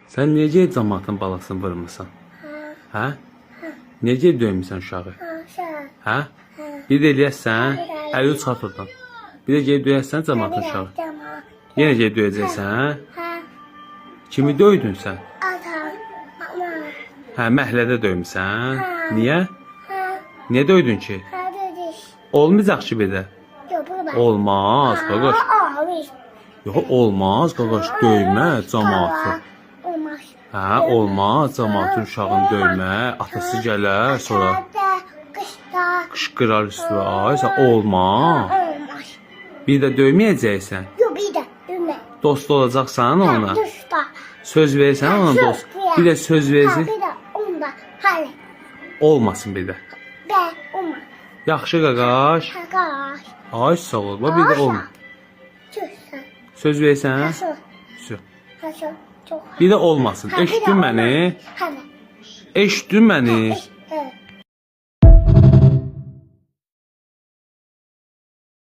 Sən necə cəmaatın balasını vurmusan? Hə? Necə döymüsən uşağı? Hə? Bir də eləyəsən, əli çıxart oradan. Bir də gedib döyəsən cəmaatın uşağı. Yenə gedib döyəcəksən? Kimi döydün sən? Hə, məhəllədə döymüsən? Niyə? Niyə döydün ki? Olmayacaq ki bir də. Olmaz, qaqaş. Yox, olmaz, qaqaş, döymə cəmaatı. Hə, olmaz, cəmaatın uşağını döymə. Atası gələr, sonra qışqırar üstüə. Ay, sən olmaz. Bir də döyməyəcəksən. Dost olacaqsan ona. Söz verirsən ona dost. Bir də söz verirsən. Olmasın bir də. Yaxşı qaqaş. Ay, sağ ol. Bir də olmaz. Söz verirsən. Bir də olmasın. Eşitdin məni? Eşitdin məni?